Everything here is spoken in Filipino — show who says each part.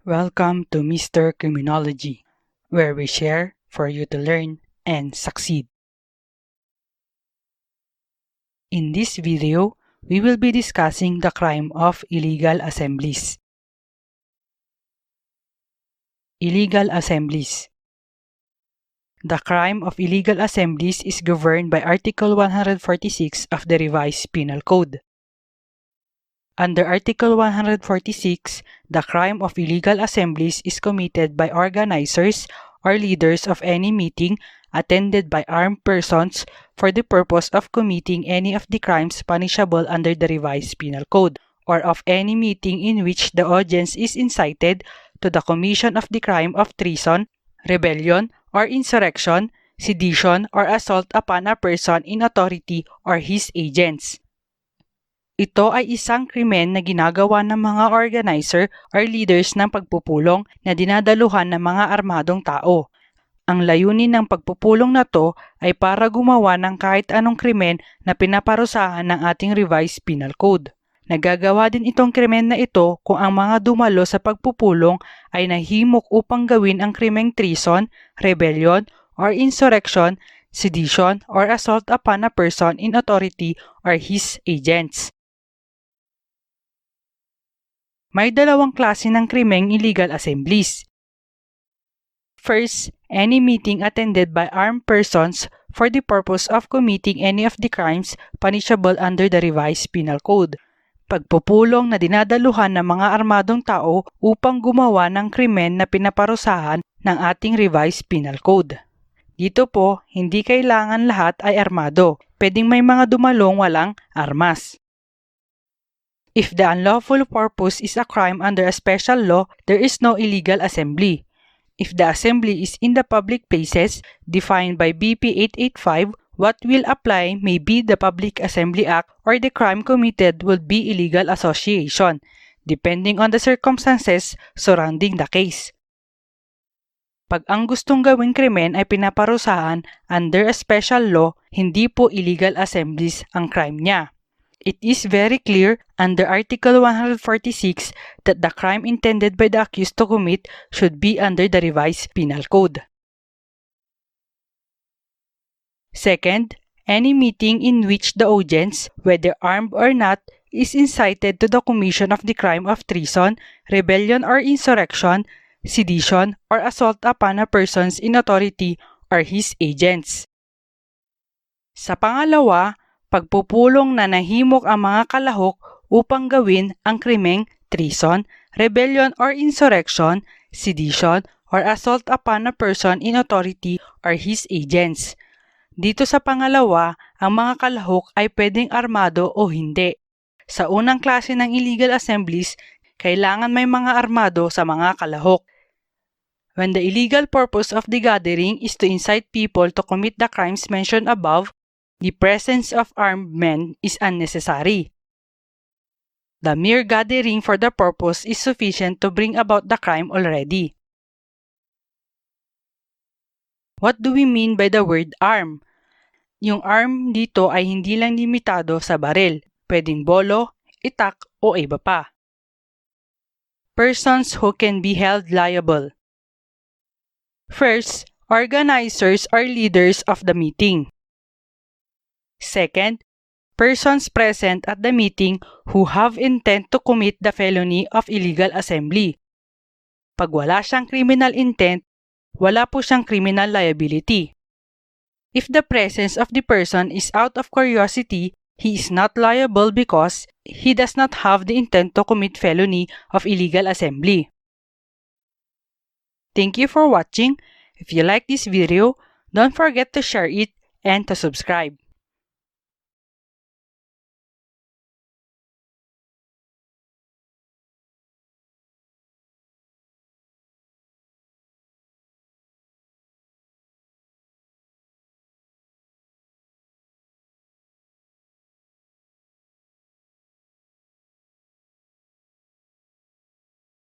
Speaker 1: Welcome to Mr. Criminology, where we share for you to learn and succeed. In this video, we will be discussing the crime of illegal assemblies. Illegal assemblies. The crime of illegal assemblies is governed by Article 146 of the Revised Penal Code. Under Article 146, the crime of illegal assemblies is committed by organizers or leaders of any meeting attended by armed persons for the purpose of committing any of the crimes punishable under the Revised Penal Code, or of any meeting in which the audience is incited to the commission of the crime of treason, rebellion, or insurrection, sedition, or assault upon a person in authority or his agents. Ito ay isang krimen na ginagawa ng mga organizer or leaders ng pagpupulong na dinadaluhan ng mga armadong tao. Ang layunin ng pagpupulong na to ay para gumawa ng kahit anong krimen na pinaparusahan ng ating Revised Penal Code. Nagagawa din itong krimen na ito kung ang mga dumalo sa pagpupulong ay nahimok upang gawin ang krimeng treason, rebellion, or insurrection, sedition, or assault upon a person in authority or his agents. May dalawang klase ng krimeng illegal assemblies. First, any meeting attended by armed persons for the purpose of committing any of the crimes punishable under the Revised Penal Code. Pagpupulong na dinadaluhan ng mga armadong tao upang gumawa ng krimen na pinaparusahan ng ating Revised Penal Code. Dito po, hindi kailangan lahat ay armado. Pwedeng may mga dumalong walang armas. If the unlawful purpose is a crime under a special law, there is no illegal assembly. If the assembly is in the public places defined by BP 885, what will apply may be the Public Assembly Act, or the crime committed will be illegal association, depending on the circumstances surrounding the case. Pag ang gustong gawing krimen ay pinaparusahan under a special law, hindi po illegal assemblies ang crime niya. It is very clear under Article 146 that the crime intended by the accused to commit should be under the Revised Penal Code. Second, any meeting in which the audience, whether armed or not, is incited to the commission of the crime of treason, rebellion or insurrection, sedition, or assault upon a person's in authority or his agents. Sa pangalawa, pagpupulong na nahimok ang mga kalahok upang gawin ang krimeng treason, rebellion or insurrection, sedition, or assault upon a person in authority or his agents. Dito sa pangalawa, ang mga kalahok ay pwedeng armado o hindi. Sa unang klase ng illegal assemblies, kailangan may mga armado sa mga kalahok. When the illegal purpose of the gathering is to incite people to commit the crimes mentioned above, the presence of armed men is unnecessary. The mere gathering for the purpose is sufficient to bring about the crime already. What do we mean by the word arm? Yung arm dito ay hindi lang limitado sa baril, pwedeng bolo, itak, o iba pa. Persons who can be held liable. First, organizers or leaders of the meeting. Second, persons present at the meeting who have intent to commit the felony of illegal assembly. Pag wala siyang criminal intent, wala po siyang criminal liability. If the presence of the person is out of curiosity, he is not liable because he does not have the intent to commit felony of illegal assembly. Thank you for watching. If you like this video, don't forget to share it and to subscribe.